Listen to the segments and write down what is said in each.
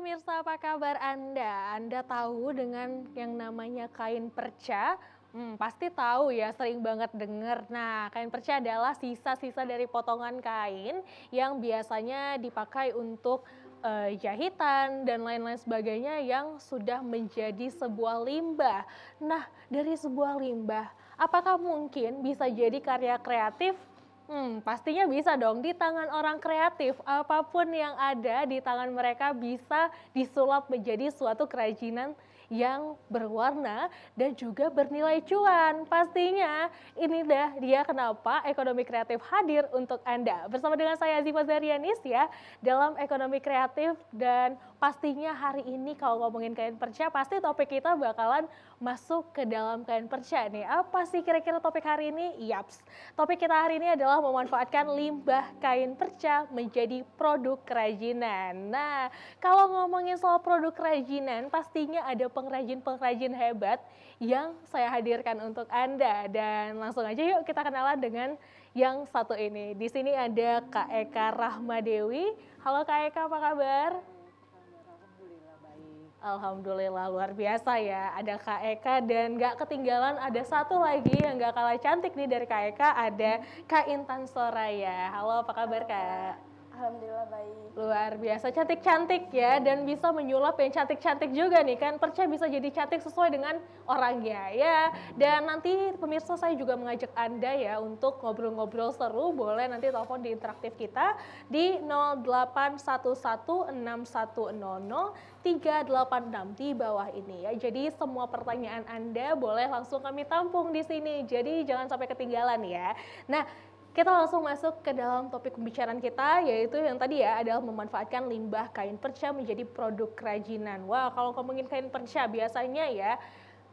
pemirsa, apa kabar Anda? Anda tahu dengan yang namanya kain perca? Pasti tahu ya, sering banget denger. Nah, kain perca adalah sisa-sisa dari potongan kain yang biasanya dipakai untuk jahitan dan lain-lain sebagainya yang sudah menjadi sebuah limbah. Nah, dari sebuah limbah, apakah mungkin bisa jadi karya kreatif? Pastinya bisa dong di tangan orang kreatif, apapun yang ada di tangan mereka bisa disulap menjadi suatu kerajinan yang berwarna dan juga bernilai cuan. Pastinya ini dah dia kenapa ekonomi kreatif hadir untuk Anda. Bersama dengan saya Ziva Zarianis ya, dalam ekonomi kreatif dan pastinya hari ini kalau ngomongin kain perca pasti topik kita bakalan masuk ke dalam kain perca nih. Apa sih kira-kira topik hari ini? Yaps, topik kita hari ini adalah memanfaatkan limbah kain perca menjadi produk kerajinan. Nah, kalau ngomongin soal produk kerajinan, pastinya ada pengrajin-pengrajin hebat yang saya hadirkan untuk Anda. Dan langsung aja yuk kita kenalan dengan yang satu ini. Di sini ada Kak Eka Rahmadewi. Halo Kak Eka, apa kabar? Alhamdulillah baik. Alhamdulillah luar biasa ya, ada Kak Eka dan gak ketinggalan ada satu lagi yang gak kalah cantik nih dari Kak Eka, ada Kak Intan Soraya. Halo, apa kabar Halo Kak, Kak? Alhamdulillah baik. Luar biasa cantik-cantik ya dan bisa menyulap yang cantik-cantik juga nih kan, perca bisa jadi cantik sesuai dengan orangnya ya. Dan nanti pemirsa saya juga mengajak Anda ya untuk ngobrol-ngobrol seru, boleh nanti telepon di interaktif kita di 081161000386 di bawah ini ya. Jadi semua pertanyaan Anda boleh langsung kami tampung di sini. Jadi jangan sampai ketinggalan ya. Nah, kita langsung masuk ke dalam topik pembicaraan kita, yaitu yang tadi ya adalah memanfaatkan limbah kain perca menjadi produk kerajinan. Wah, kalau ngomongin kain perca biasanya ya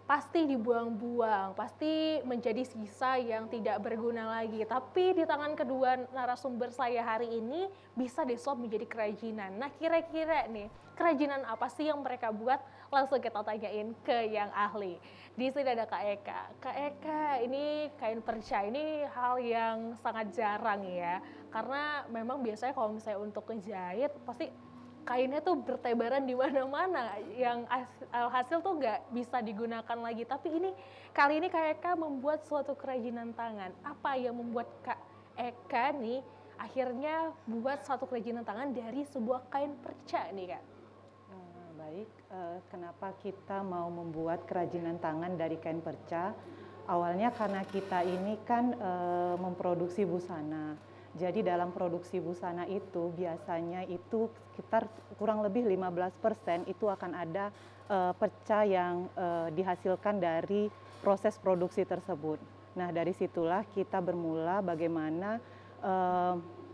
pasti dibuang-buang, pasti menjadi sisa yang tidak berguna lagi. Tapi di tangan kedua narasumber saya hari ini bisa disulap menjadi kerajinan. Nah, kira-kira nih, kerajinan apa sih yang mereka buat? Langsung kita tanyain ke yang ahli. Di sini ada Kak Eka. Kak Eka, ini kain perca ini hal yang sangat jarang ya. Karena memang biasanya kalau misalnya untuk ngejahit pasti kainnya tuh bertebaran di mana-mana yang alhasil tuh nggak bisa digunakan lagi. Tapi ini kali ini Kak Eka membuat suatu kerajinan tangan. Apa yang membuat Kak Eka nih akhirnya buat satu kerajinan tangan dari sebuah kain perca nih Kak? Baik, kenapa kita mau membuat kerajinan tangan dari kain perca? Awalnya karena kita ini kan memproduksi busana. Jadi dalam produksi busana itu biasanya itu sekitar kurang lebih 15% itu akan ada perca yang dihasilkan dari proses produksi tersebut. Nah, dari situlah kita bermula bagaimana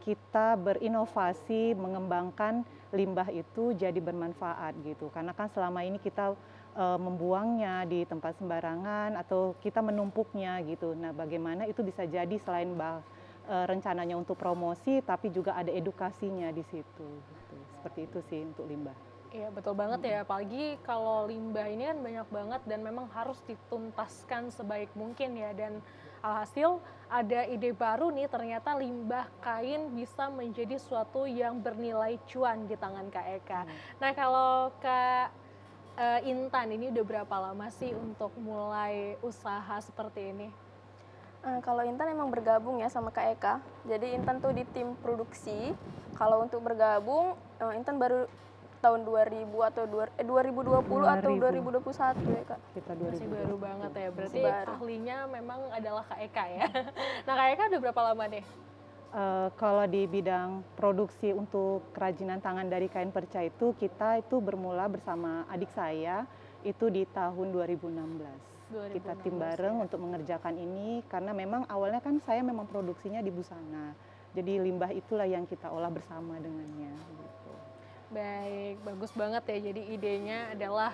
kita berinovasi mengembangkan limbah itu jadi bermanfaat gitu. Karena kan selama ini kita membuangnya di tempat sembarangan atau kita menumpuknya gitu. Nah, bagaimana itu bisa jadi selain rencananya untuk promosi, tapi juga ada edukasinya di situ. Gitu. Seperti itu sih untuk limbah. Iya betul banget ya, apalagi kalau limbah ini kan banyak banget dan memang harus dituntaskan sebaik mungkin ya. Dan alhasil ada ide baru nih, ternyata limbah kain bisa menjadi suatu yang bernilai cuan di tangan Kak Eka. Nah, kalau Kak Intan ini udah berapa lama sih untuk mulai usaha seperti ini? Kalau Intan emang bergabung ya sama Kak Eka. Jadi Intan tuh di tim produksi. Kalau untuk bergabung, Intan baru tahun 2000 atau 2020 atau 2000. 2021 ya Kak. Kita Masih 2020. baru banget ya, berarti baru. ahlinya memang adalah Kak Eka ya. Nah, Kak Eka udah berapa lama nih? Kalau di bidang produksi untuk kerajinan tangan dari kain perca itu, kita itu bermula bersama adik saya itu di tahun 2016. Kita tim 2016 bareng ya. untuk mengerjakan ini karena memang awalnya kan saya memang produksinya di busana. Jadi limbah itulah yang kita olah bersama dengannya. Gitu. Baik, bagus banget ya. Jadi idenya adalah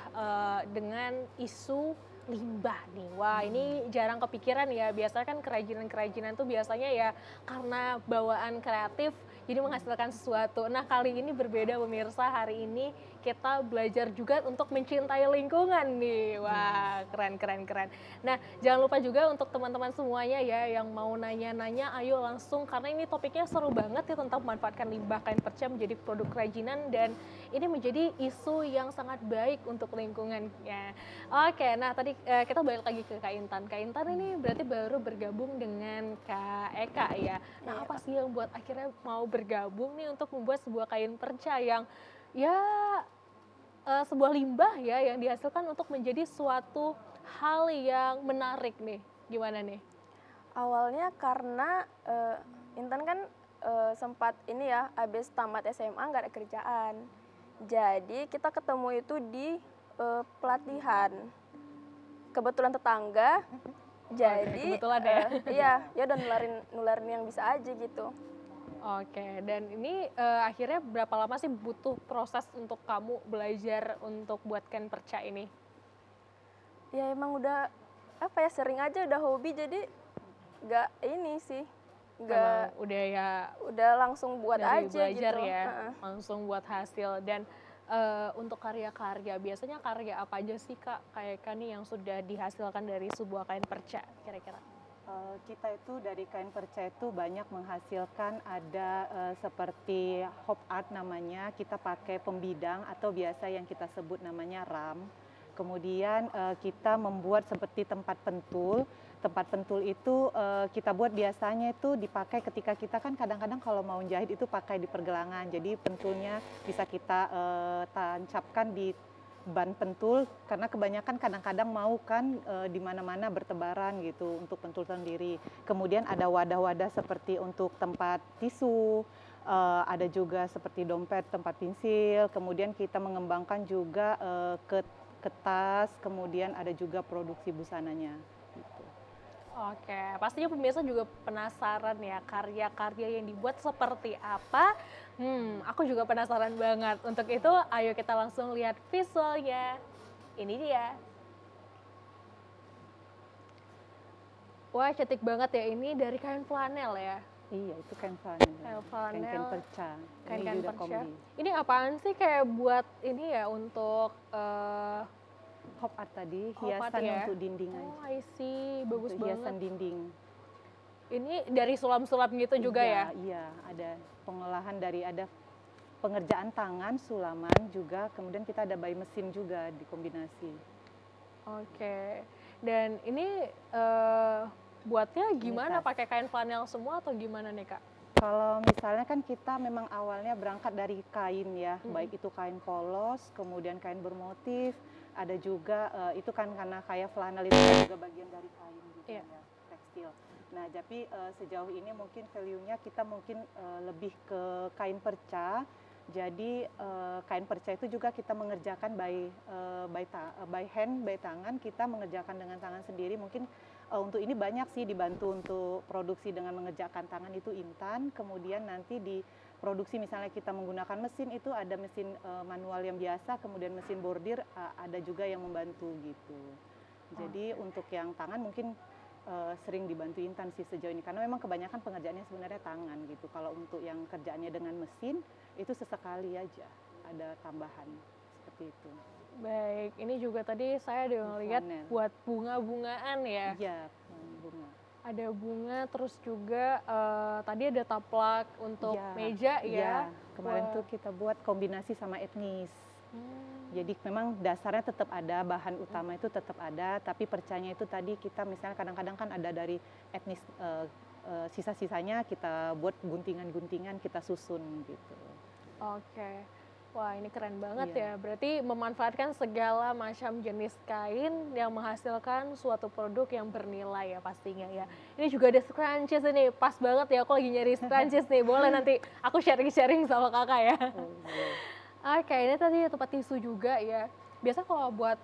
dengan isu limbah nih. Wah, ini jarang kepikiran ya. Biasanya kan kerajinan-kerajinan tuh biasanya ya karena bawaan kreatif jadi menghasilkan sesuatu. Nah, kali ini berbeda pemirsa. Hari ini kita belajar juga untuk mencintai lingkungan nih. Wah, keren keren keren. Nah, jangan lupa juga untuk teman-teman semuanya ya yang mau nanya-nanya, ayo langsung karena ini topiknya seru banget ya tentang memanfaatkan limbah kain perca menjadi produk kerajinan dan ini menjadi isu yang sangat baik untuk lingkungan ya. Oke, nah tadi kita balik lagi ke Kak Intan. Kak Intan ini berarti baru bergabung dengan Kak Eka ya. Nah, Iya, apa Kak. sih yang buat akhirnya mau bergabung nih untuk membuat sebuah kain perca yang ya sebuah limbah ya yang dihasilkan untuk menjadi suatu hal yang menarik nih. Gimana nih? Awalnya karena Intan kan sempat ini ya, habis tamat SMA nggak ada kerjaan. Jadi kita ketemu itu di pelatihan. Kebetulan tetangga, jadi kebetulan ya. iya, ya udah nularin yang bisa aja gitu. Oke, dan ini akhirnya berapa lama sih butuh proses untuk kamu belajar untuk buat kain perca ini? Ya emang udah apa ya, sering aja udah hobi, jadi nggak ini sih, Memang nggak, udah ya udah langsung buat dari aja belajar gitu. ya, Heeh. langsung buat hasil. Dan untuk karya-karya, biasanya karya apa aja sih Kak, kayak kan nih yang sudah dihasilkan dari sebuah kain perca kira-kira? Kita itu dari kain perca itu banyak menghasilkan ada seperti hop art namanya, kita pakai pembidang atau biasa yang kita sebut namanya ram. Kemudian kita membuat seperti tempat pentul. Tempat pentul itu kita buat biasanya itu dipakai ketika kita kan kadang-kadang kalau mau jahit itu pakai di pergelangan. Jadi pentulnya bisa kita tancapkan di ban pentul karena kebanyakan kadang-kadang mau kan di mana-mana bertebaran gitu untuk pentul sendiri. Kemudian ada wadah-wadah seperti untuk tempat tisu, ada juga seperti dompet, tempat pensil. Kemudian kita mengembangkan juga ke tas, kemudian ada juga produksi busananya. Gitu. Oke, pastinya pemirsa juga penasaran ya karya-karya yang dibuat seperti apa. Aku juga penasaran banget. Untuk itu, ayo kita langsung lihat visualnya. Ini dia. Wah, cantik banget ya. Ini dari kain flanel ya. Iya, itu kain flanel. Kain flanel. Kain perca. Kain juga perca. kombi. Ini apaan sih kayak buat ini ya untuk Hop art tadi, hop art hiasan ya? untuk dinding aja. Oh, I see. Bagus Untuk banget. hiasan dinding. Ini dari sulam-sulam gitu juga ya? Iya, ada pengolahan dari ada pengerjaan tangan, sulaman juga, kemudian kita ada by mesin juga dikombinasi. Oke. Dan ini buatnya gimana? tas. Pakai kain flanel semua atau gimana nih Kak? Kalau misalnya kan kita memang awalnya berangkat dari kain ya, baik itu kain polos, kemudian kain bermotif, ada juga itu kan karena kayak flanel itu kan juga bagian dari kain gitu Iya. ya, tekstil. Nah, tapi sejauh ini mungkin value-nya kita mungkin lebih ke kain perca. Jadi kain perca itu juga kita mengerjakan by hand, by tangan, kita mengerjakan dengan tangan sendiri. Mungkin untuk ini banyak sih dibantu untuk produksi dengan mengerjakan tangan itu Intan. Kemudian nanti di produksi misalnya kita menggunakan mesin itu ada mesin manual yang biasa, kemudian mesin bordir ada juga yang membantu gitu. Jadi untuk yang tangan mungkin sering dibantu Intan sih sejauh ini karena memang kebanyakan pengerjaannya sebenarnya tangan gitu. Kalau untuk yang kerjaannya dengan mesin itu sesekali aja ada tambahan seperti itu. Baik, ini juga tadi saya ada ngeliat Flanel. buat bunga-bungaan ya. Iya, bunga. Ada bunga, terus juga tadi ada taplak untuk Iya, meja iya. ya. Kemarin Wah. tuh kita buat kombinasi sama etnis. Hmm. Jadi memang dasarnya tetap ada, bahan utama itu tetap ada, tapi percanya itu tadi kita misalnya kadang-kadang kan ada dari etnis sisa-sisanya kita buat guntingan-guntingan kita susun gitu. Oke. Wah, ini keren banget Iya. ya. Berarti memanfaatkan segala macam jenis kain yang menghasilkan suatu produk yang bernilai ya pastinya ya. Ini juga ada scrunchies ini. Pas banget ya, aku lagi nyari scrunchies nih. Boleh nanti aku sharing-sharing sama kakak ya. Oh, iya. Oke, ini tadi tempat tisu juga ya. Biasa kalau buat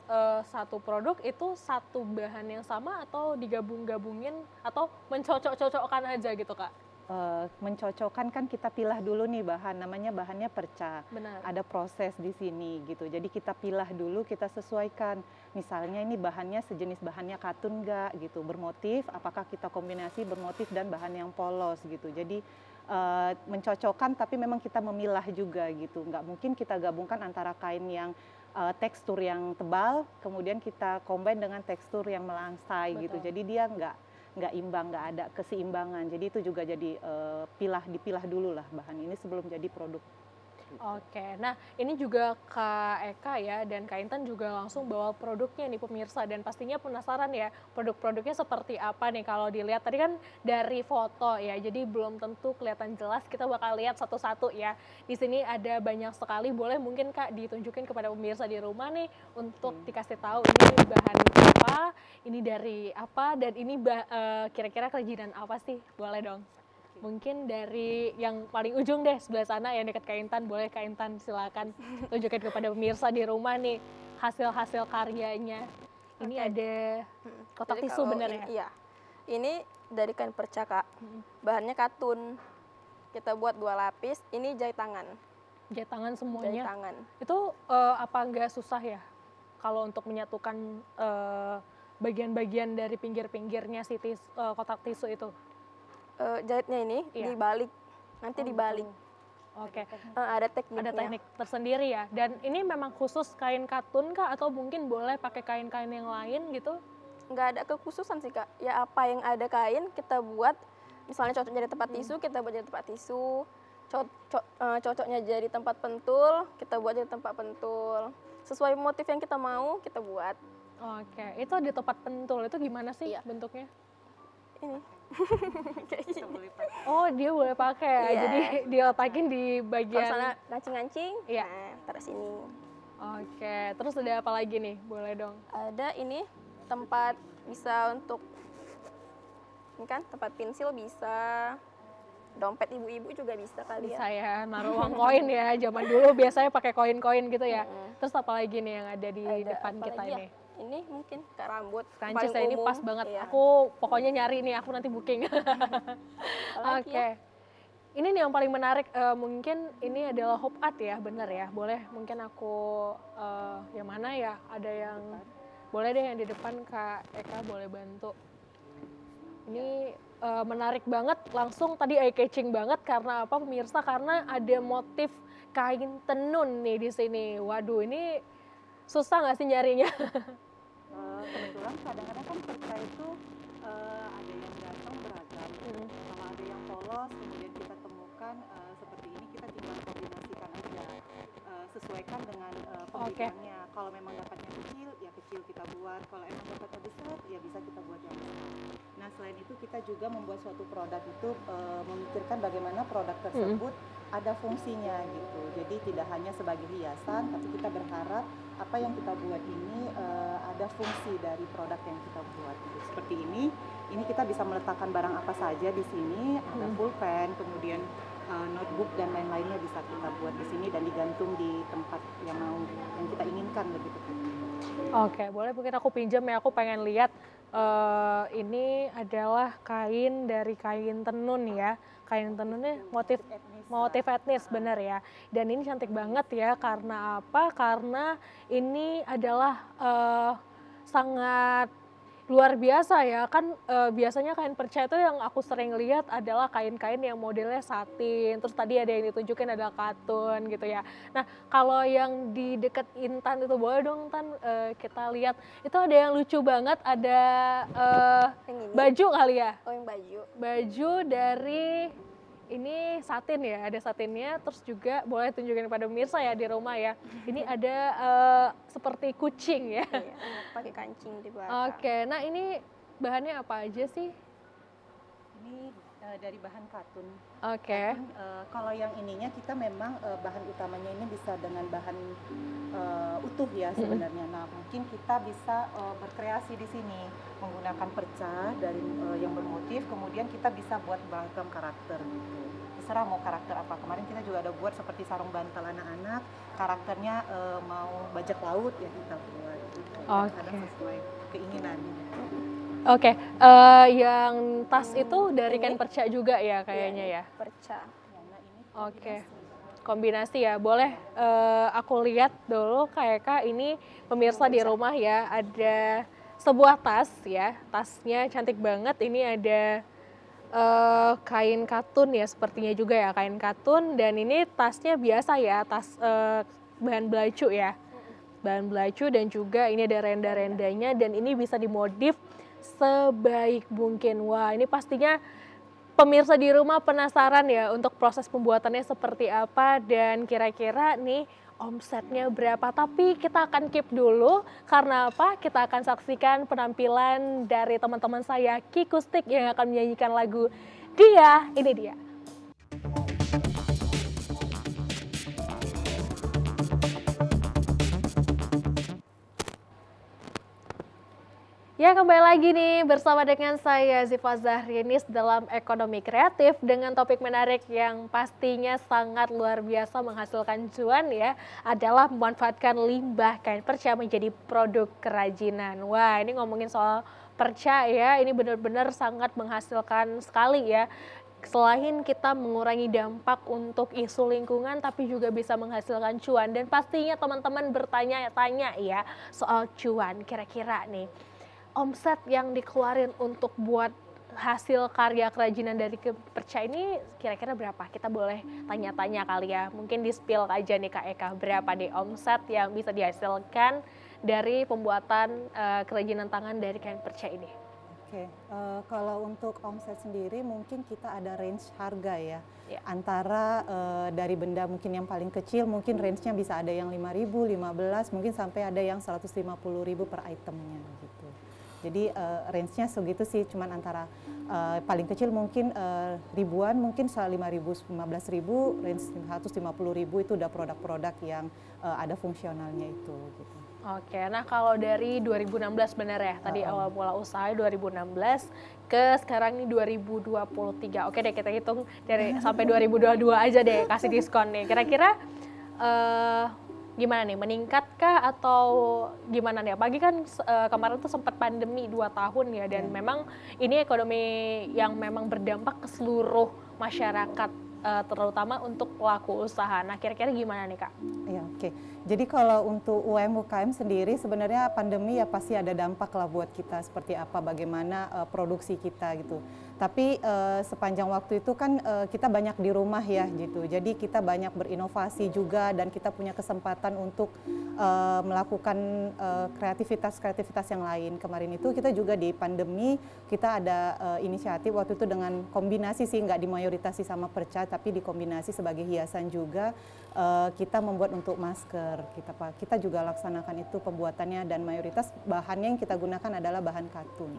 satu produk itu satu bahan yang sama atau digabung-gabungin atau mencocok-cocokkan aja gitu Kak? mencocokkan kan kita pilah dulu nih namanya bahannya perca. Benar. Ada proses di sini gitu. Jadi kita pilah dulu, kita sesuaikan. Misalnya ini bahannya sejenis bahannya katun nggak gitu, bermotif, apakah kita kombinasi bermotif dan bahan yang polos gitu. Jadi mencocokkan tapi memang kita memilah juga gitu. Nggak mungkin kita gabungkan antara kain yang tekstur yang tebal, kemudian kita combine dengan tekstur yang melangsai gitu. Betul. Jadi dia nggak imbang, nggak ada keseimbangan. Jadi itu juga jadi dipilah dulu lah bahan ini sebelum jadi produk. Oke, nah ini juga Kak Eka ya dan Kak Intan juga langsung bawa produknya nih pemirsa dan pastinya penasaran ya produk-produknya seperti apa nih kalau dilihat tadi kan dari foto ya jadi belum tentu kelihatan jelas kita bakal lihat satu-satu ya. Di sini ada banyak sekali, boleh mungkin Kak ditunjukin kepada pemirsa di rumah nih untuk dikasih tahu ini bahan apa, ini dari apa dan ini kira-kira kerajinan apa sih? Boleh dong. Mungkin dari yang paling ujung deh sebelah sana yang dekat Kak Intan, boleh Kak Intan silakan tunjukkan kepada pemirsa di rumah nih hasil-hasil karyanya. Ini Oke. ada kotak Jadi tisu kalau bener ini, ya? iya. Ini dari kain perca, Kak. Bahannya katun. Kita buat 2 lapis, ini jahit tangan. Jahit tangan Jahit semuanya. tangan. Itu apa nggak susah ya kalau untuk menyatukan bagian-bagian dari pinggir-pinggirnya si kotak tisu itu? Jahitnya ini Iya. dibalik. Nanti Oh, dibalik. gitu. Oke. Ada tekniknya. Ada teknik tersendiri ya. Dan ini memang khusus kain katun kah atau mungkin boleh pakai kain-kain yang lain gitu? Nggak ada kekhususan sih, Kak. Ya apa yang ada kain kita buat. Misalnya cocok jadi tempat tisu, kita buat jadi tempat tisu. Cocoknya jadi tempat pentul, kita buat jadi tempat pentul. Sesuai motif yang kita mau, kita buat. Oke, itu di tempat pentul itu gimana sih Iya. bentuknya? Ini. Kayak Kita gini. boleh pakai. Oh, dia boleh pakai ya. Iya. Jadi diletakin di Kalau bagian. sana ngancing-ngancing, Iya. nah taruh sini. Oke, terus ada apa lagi nih? Boleh dong. Ada ini tempat bisa untuk ini kan tempat pensil bisa, dompet ibu-ibu juga bisa kali Bisa ya. ya, naruh uang koin ya. Zaman dulu biasanya pakai koin-koin gitu ya. Mm-mm. Terus apa lagi nih yang ada di Ada depan apa kita lagi ya? ini? Ini mungkin kayak rambut. Scrunchies ya, paling ini umum, pas banget. iya. Aku pokoknya nyari nih, aku nanti booking. Apalagi Oke. ya? Ini nih yang paling menarik, mungkin ini adalah hop art ya, bener ya? Boleh mungkin aku, yang mana ya? Ada yang, boleh deh yang di depan Kak Eka boleh bantu. Ini menarik banget, langsung tadi eye catching banget karena apa pemirsa? Karena ada motif kain tenun nih di sini. Waduh ini susah nggak sih nyarinya? Kebetulan kadang-kadang kan perca itu ada yang ganteng beragam. Kalau ada yang polos, kemudian kita temukan seperti ini, kita tinggal kombinasikan aja. Sesuaikan dengan pembidangnya. Kalau memang dapatnya kecil, ya kecil kita buat. Kalau emang dapatnya besar, ya bisa kita buat yang besar. Nah selain itu kita juga membuat suatu produk itu memikirkan bagaimana produk tersebut ada fungsinya gitu. Jadi tidak hanya sebagai hiasan, tapi kita berharap apa yang kita buat ini ada fungsi dari produk yang kita buat. Gitu. Seperti ini kita bisa meletakkan barang apa saja di sini, ada pulpen, kemudian notebook dan lain-lainnya bisa kita buat di sini dan digantung di tempat yang kita inginkan begitu. Oke, boleh mungkin aku pinjam ya, aku pengen lihat. Ini adalah kain dari kain tenun ya. Kain tenunnya motif etnis bener ya. Dan ini cantik banget ya, karena apa? Karena ini adalah sangat luar biasa ya, kan biasanya kain perca itu yang aku sering lihat adalah kain-kain yang modelnya satin, terus tadi ada yang ditunjukin adalah katun gitu ya. Nah kalau yang di deket Intan itu boleh dong Tan kita lihat, itu ada yang lucu banget, ada Yang ini? baju kali ya? Oh yang baju. Baju dari ini satin ya, ada satinnya, terus juga boleh tunjukin pada pemirsa ya di rumah ya. Ini ada seperti kucing ya. Iya, pakai kancing di belakang. Oke, nah ini bahannya apa aja sih? Ini dari bahan katun. Oke. Kalau yang ininya kita memang bahan utamanya ini bisa dengan bahan utuh ya sebenarnya. Nah mungkin kita bisa berkreasi di sini menggunakan perca dari yang bermotif, kemudian kita bisa buat beragam karakter. Gitu. Terserah mau karakter apa. Kemarin kita juga ada buat seperti sarung bantal anak-anak, karakternya mau bajak laut ya kita buat. Gitu. Oke. Kadang sesuai keinginan. Oke, yang tas itu dari kain perca juga ya kayaknya ya? Perca. Oke, kombinasi ya. Boleh aku lihat dulu kayak Kak, ini pemirsa di rumah ya, ada sebuah tas ya, tasnya cantik banget. Ini ada kain katun ya, sepertinya juga ya kain katun, dan ini tasnya biasa ya, tas bahan belacu ya. Bahan belacu dan juga ini ada renda-rendanya dan ini bisa dimodif sebaik mungkin. Wah, ini pastinya pemirsa di rumah penasaran ya untuk proses pembuatannya seperti apa dan kira-kira nih omsetnya berapa. Tapi kita akan keep dulu karena apa? Kita akan saksikan penampilan dari teman-teman saya Kikustik yang akan menyanyikan lagu Dia. Ini dia. Ya, kembali lagi nih bersama dengan saya Ziva Zahrinis dalam Ekonomi Kreatif dengan topik menarik yang pastinya sangat luar biasa menghasilkan cuan ya, adalah memanfaatkan limbah kain perca menjadi produk kerajinan. Wah, ini ngomongin soal perca ya, ini benar-benar sangat menghasilkan sekali ya. Selain kita mengurangi dampak untuk isu lingkungan, tapi juga bisa menghasilkan cuan. Dan pastinya teman-teman bertanya-tanya ya soal cuan, kira-kira nih omset yang dikeluarin untuk buat hasil karya kerajinan dari perca ini kira-kira berapa? Kita boleh tanya-tanya kali ya. Mungkin di-spill aja nih Kak Eka, berapa deh omset yang bisa dihasilkan dari pembuatan kerajinan tangan dari kain perca ini? Oke, kalau untuk omset sendiri mungkin kita ada range harga ya. Ya. Antara dari benda mungkin yang paling kecil mungkin range-nya bisa ada yang 5.000, 15, mungkin sampai ada yang 150.000 per itemnya gitu. Jadi range-nya segitu sih, cuman antara paling kecil mungkin ribuan, mungkin 5.000, 15.000, range 150.000 itu udah produk-produk yang ada fungsionalnya itu gitu. Oke, nah kalau dari 2016 benar ya, tadi awal mula usaha 2016 ke sekarang ini 2023. Oke deh, kita hitung dari sampai 2022 aja deh, kasih diskon nih. Kira-kira gimana nih, meningkatkah atau gimana nih? Apalagi kan kemarin tuh sempat pandemi 2 tahun ya, dan memang ini ekonomi yang memang berdampak ke seluruh masyarakat, terutama untuk pelaku usaha. Nah, kira-kira gimana nih Kak? Iya, oke. Jadi kalau untuk UMKM sendiri sebenarnya pandemi ya pasti ada dampak lah buat kita, seperti apa, bagaimana produksi kita gitu. Tapi sepanjang waktu itu kan kita banyak di rumah ya gitu. Jadi kita banyak berinovasi juga dan kita punya kesempatan untuk melakukan kreativitas-kreativitas yang lain. Kemarin itu kita juga di pandemi kita ada inisiatif waktu itu dengan kombinasi sih, nggak dimayoritasi sama perca tapi dikombinasi sebagai hiasan juga. Kita membuat untuk masker, kita juga laksanakan itu pembuatannya dan mayoritas bahannya yang kita gunakan adalah bahan katun.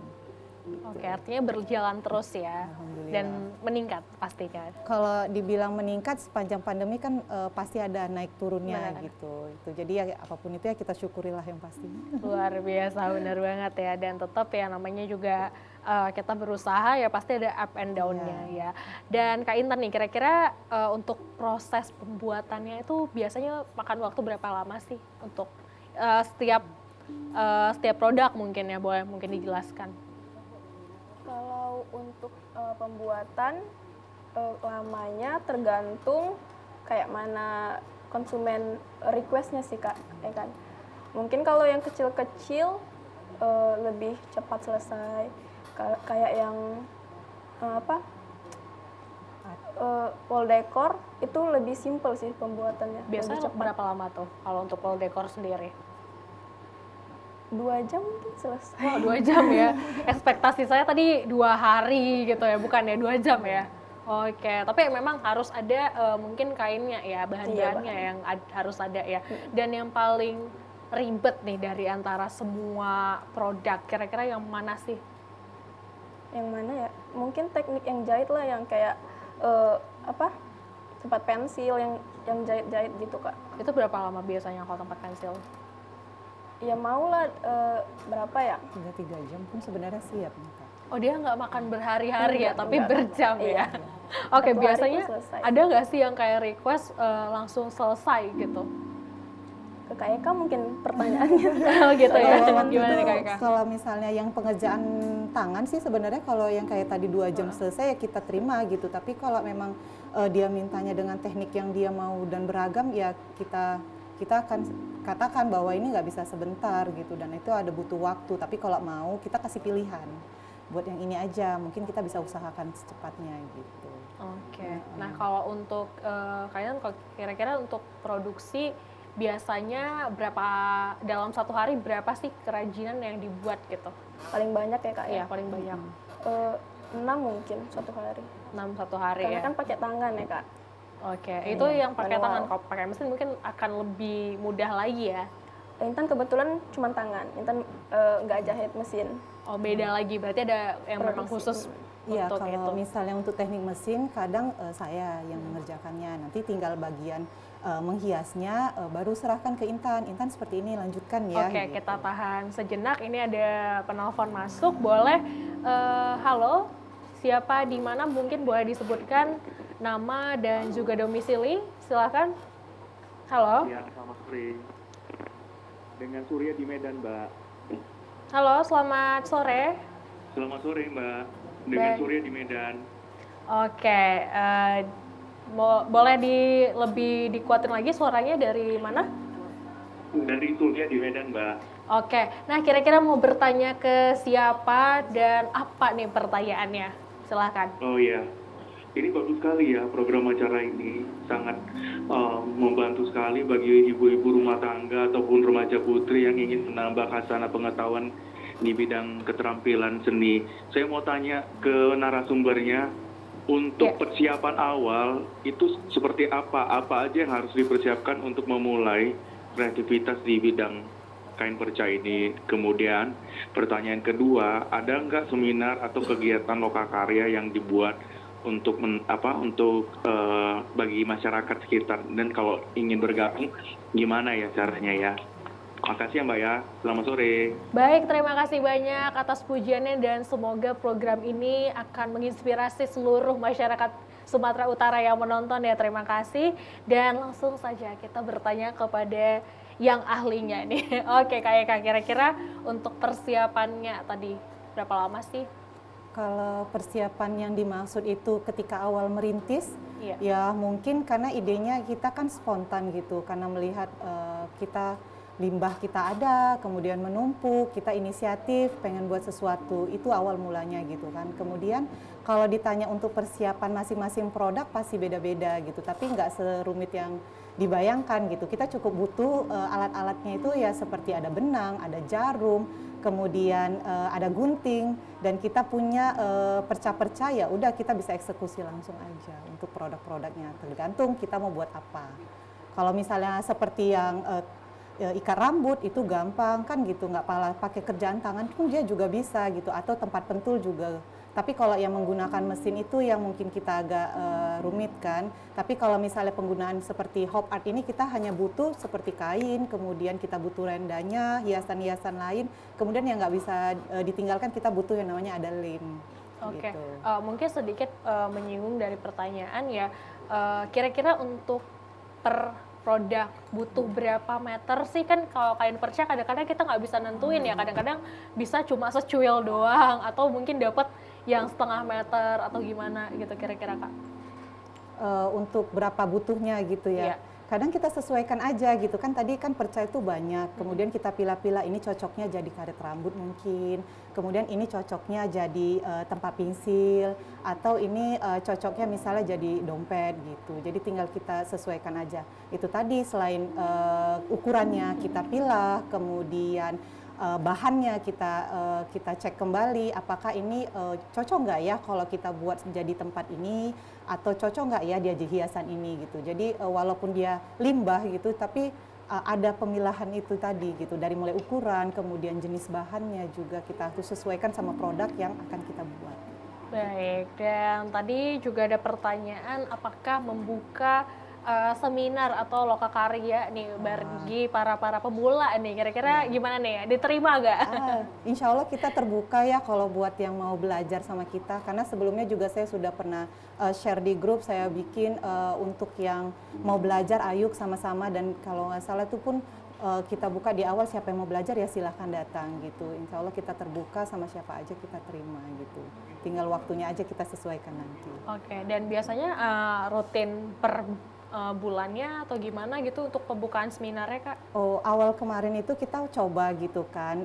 Oke, artinya berjalan terus ya, dan meningkat pastinya. Kalau dibilang meningkat sepanjang pandemi kan pasti ada naik turunnya gitu. Jadi ya apapun itu ya kita syukurilah yang pasti. Luar biasa, benar banget ya, dan tetap ya namanya juga kita berusaha ya pasti ada up and down-nya ya. Dan Kak Intan nih, kira-kira untuk proses pembuatannya itu biasanya makan waktu berapa lama sih untuk setiap produk mungkin ya, boleh mungkin dijelaskan? Kalau untuk pembuatan lamanya tergantung kayak mana konsumen requestnya sih Kak, ya kan. Mungkin kalau yang kecil-kecil lebih cepat selesai. Kayak yang wall decor itu lebih simple sih pembuatannya. Biasanya berapa lama tuh kalau untuk wall decor sendiri? 2 jam mungkin selesai. Wah, 2 jam ya. Ekspektasi saya tadi 2 hari gitu ya, bukan ya 2 jam ya. Oke, tapi memang harus ada mungkin kainnya ya, bahan-bahannya yang harus ada ya. Dan yang paling ribet nih dari antara semua produk, kira-kira yang mana sih? Yang mana ya? Mungkin teknik yang jahit lah, yang kayak tempat pensil yang jahit-jahit gitu Kak. Itu berapa lama biasanya kalau tempat pensil? Ya mau lah berapa ya? 3 jam pun sebenarnya siap nih Kak. Oh, dia nggak makan berhari-hari ya, tapi berjam ya. Iya. Oke, Satu hari biasanya itu selesai. ada nggak sih yang kayak request langsung selesai gitu? ke Kak Eka mungkin pertanyaannya. Oh gitu ya. Kalau waktu Gimana nih itu, Kak Eka? kalau misalnya yang pengerjaan tangan sih sebenarnya kalau yang kayak tadi 2 jam selesai ya kita terima gitu. Tapi kalau memang dia mintanya dengan teknik yang dia mau dan beragam ya kita akan katakan bahwa ini nggak bisa sebentar gitu dan itu ada butuh waktu. Tapi kalau mau kita kasih pilihan buat yang ini aja mungkin kita bisa usahakan secepatnya gitu. Oke. Nah kalau untuk kalian kalau kira-kira untuk produksi biasanya berapa dalam satu hari berapa sih kerajinan yang dibuat gitu? Paling banyak ya Kak Iya ya. paling banyak 6 mungkin satu hari. 6 satu hari Karena ya. kan pakai tangan ya Kak. Oke, itu yang pakai manual. tangan. Kalau pakai mesin mungkin akan lebih mudah lagi ya. Intan kebetulan cuma tangan. Intan nggak jahit mesin. Oh beda lagi, berarti ada yang memang Produksi. khusus Iya, untuk kalau itu. misalnya untuk teknik mesin, kadang saya yang mengerjakannya. Nanti tinggal bagian menghiasnya, baru serahkan ke Intan. Intan seperti ini, lanjutkan ya. Oke, gitu. kita tahan sejenak. Ini ada penelpon masuk, boleh. Halo, siapa di mana? Mungkin boleh disebutkan nama dan juga domisili. Silakan. Halo. Ya, selamat sore. Dengan Surya di Medan, Mbak. Halo, selamat sore. Selamat sore, Mbak. Dengan Baik. Surya di Medan. Oke, boleh lebih dikuatin lagi suaranya dari mana? Dari Surya di Medan, Mbak. Oke, nah kira-kira mau bertanya ke siapa dan apa nih pertanyaannya? Silahkan. Oh iya. Ini bagus sekali ya program acara ini. Sangat membantu sekali bagi ibu-ibu rumah tangga ataupun remaja putri yang ingin menambah khasanah pengetahuan di bidang keterampilan seni. Saya mau tanya ke narasumbernya, untuk persiapan awal itu seperti apa? Apa aja yang harus dipersiapkan untuk memulai kreativitas di bidang kain perca ini? Kemudian pertanyaan kedua, ada nggak seminar atau kegiatan lokakarya yang dibuat untuk bagi masyarakat sekitar, dan kalau ingin bergabung gimana ya caranya ya? Makasih ya Mbak ya, selamat sore. Baik, terima kasih banyak atas pujiannya dan semoga program ini akan menginspirasi seluruh masyarakat Sumatera Utara yang menonton ya. Terima kasih dan langsung saja kita bertanya kepada yang ahlinya nih. Oke, Kak, kira-kira untuk persiapannya tadi berapa lama sih? Kalau persiapan yang dimaksud itu ketika awal merintis, Iya. ya mungkin karena idenya kita kan spontan gitu, karena melihat limbah kita ada, kemudian menumpuk, kita inisiatif pengen buat sesuatu, itu awal mulanya gitu kan. Kemudian kalau ditanya untuk persiapan masing-masing produk pasti beda-beda gitu, tapi nggak serumit yang dibayangkan gitu. Kita cukup butuh alat-alatnya itu ya seperti ada benang, ada jarum, kemudian ada gunting, dan kita punya perca-perca, ya udah kita bisa eksekusi langsung aja untuk produk-produknya, tergantung kita mau buat apa. Kalau misalnya seperti yang ikat rambut itu gampang kan gitu, nggak pakai kerjaan tangan pun dia juga bisa gitu, atau tempat pentul juga. Tapi kalau yang menggunakan mesin itu yang mungkin kita agak rumit kan. Tapi kalau misalnya penggunaan seperti hop art ini kita hanya butuh seperti kain, kemudian kita butuh rendanya, hiasan-hiasan lain, kemudian yang nggak bisa ditinggalkan kita butuh yang namanya ada lem. Oke, Gitu. mungkin sedikit menyinggung dari pertanyaan ya, kira-kira untuk per produk butuh berapa meter sih? Kan kalau kain perca kadang-kadang kita nggak bisa nentuin ya, kadang-kadang bisa cuma secuil doang atau mungkin dapat yang setengah meter atau gimana gitu kira-kira Kak? Untuk berapa butuhnya gitu ya. Iya. Kadang kita sesuaikan aja gitu kan, tadi kan perca itu banyak, kemudian kita pilah-pilah, ini cocoknya jadi karet rambut mungkin, kemudian ini cocoknya jadi tempat pensil, atau ini cocoknya misalnya jadi dompet gitu. Jadi tinggal kita sesuaikan aja. Itu tadi selain ukurannya kita pilah, kemudian bahannya kita cek kembali apakah ini cocok nggak ya kalau kita buat jadi tempat ini, atau cocok nggak ya dia jadi hiasan ini gitu. Jadi walaupun dia limbah gitu, tapi ada pemilahan itu tadi gitu, dari mulai ukuran, kemudian jenis bahannya juga kita harus sesuaikan sama produk yang akan kita buat. Baik, dan tadi juga ada pertanyaan apakah membuka seminar atau lokakarya nih bagi para pemula nih, kira-kira gimana nih ya, diterima nggak? Insya Allah kita terbuka ya kalau buat yang mau belajar sama kita, karena sebelumnya juga saya sudah pernah share di grup, saya bikin untuk yang mau belajar ayo sama-sama, dan kalau nggak salah itu pun kita buka di awal, siapa yang mau belajar ya silahkan datang gitu. Insya Allah kita terbuka, sama siapa aja kita terima gitu. Tinggal waktunya aja kita sesuaikan nanti. Oke, dan biasanya rutin per bulannya atau gimana gitu untuk pembukaan seminarnya, Kak? Oh, awal kemarin itu kita coba gitu kan,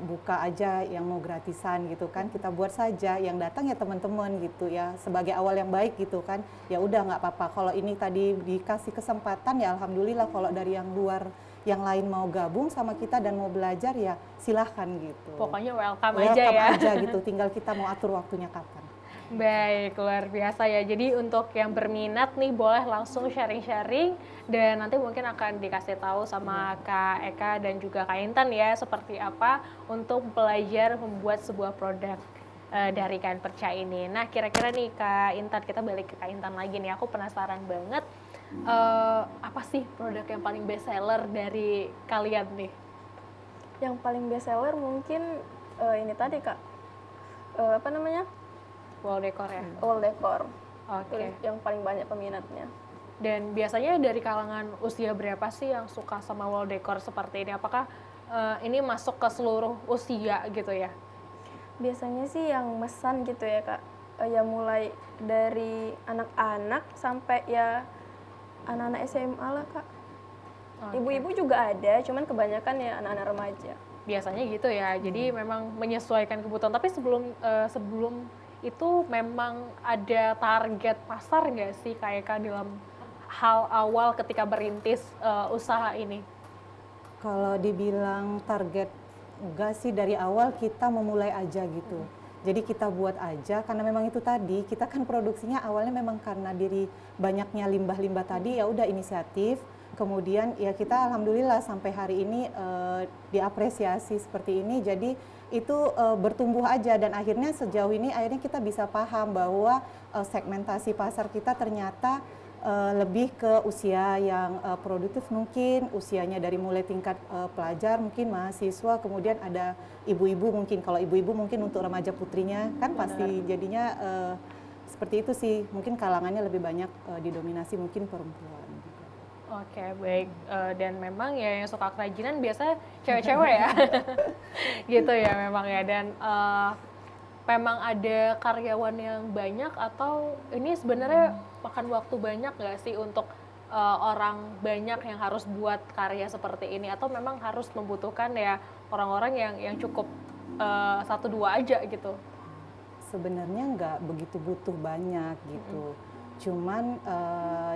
buka aja yang mau gratisan gitu kan, kita buat saja, yang datang ya teman-teman gitu ya, sebagai awal yang baik gitu kan, ya udah nggak apa-apa. Kalau ini tadi dikasih kesempatan ya alhamdulillah, kalau dari yang luar yang lain mau gabung sama kita dan mau belajar ya silahkan gitu. Pokoknya welcome aja Welcome ya. aja gitu, tinggal kita mau atur waktunya kapan. Baik, luar biasa ya. Jadi untuk yang berminat nih boleh langsung sharing-sharing dan nanti mungkin akan dikasih tahu sama Kak Eka dan juga Kak Intan ya seperti apa untuk belajar membuat sebuah produk dari kain perca ini. Nah, kira-kira nih Kak Intan, kita balik ke Kak Intan lagi nih. Aku penasaran banget apa sih produk yang paling best seller dari kalian nih? Yang paling best seller mungkin ini tadi Kak, apa namanya? Wall decor ya? Wall decor. Oke. Yang paling banyak peminatnya. Dan biasanya dari kalangan usia berapa sih yang suka sama wall decor seperti ini? Apakah ini masuk ke seluruh usia gitu ya? Biasanya sih yang mesan gitu ya Kak, ya mulai dari anak-anak sampai ya anak-anak SMA lah Kak. Oke. Ibu-ibu juga ada, cuman kebanyakan ya anak-anak remaja. Biasanya gitu ya. Jadi memang menyesuaikan kebutuhan. Tapi sebelum itu memang ada target pasar nggak sih kayak dalam hal awal ketika merintis usaha ini? Kalau dibilang target, enggak sih, dari awal kita memulai aja gitu. Jadi kita buat aja, karena memang itu tadi, kita kan produksinya awalnya memang karena diri banyaknya limbah-limbah tadi, ya udah inisiatif. Kemudian ya kita alhamdulillah sampai hari ini diapresiasi seperti ini, jadi itu bertumbuh aja, dan akhirnya sejauh ini akhirnya kita bisa paham bahwa segmentasi pasar kita ternyata lebih ke usia yang produktif, mungkin usianya dari mulai tingkat pelajar, mungkin mahasiswa, kemudian ada ibu-ibu, mungkin kalau ibu-ibu mungkin untuk remaja putrinya kan pasti jadinya seperti itu sih, mungkin kalangannya lebih banyak didominasi mungkin perempuan. Oke, baik. Dan memang ya yang suka kerajinan biasa cewek-cewek ya. Gitu ya memang ya. Dan memang ada karyawan yang banyak atau ini sebenarnya makan waktu banyak nggak sih untuk orang banyak yang harus buat karya seperti ini, atau memang harus membutuhkan ya orang-orang yang cukup 1-2 aja gitu? Sebenarnya nggak begitu butuh banyak gitu. Cuman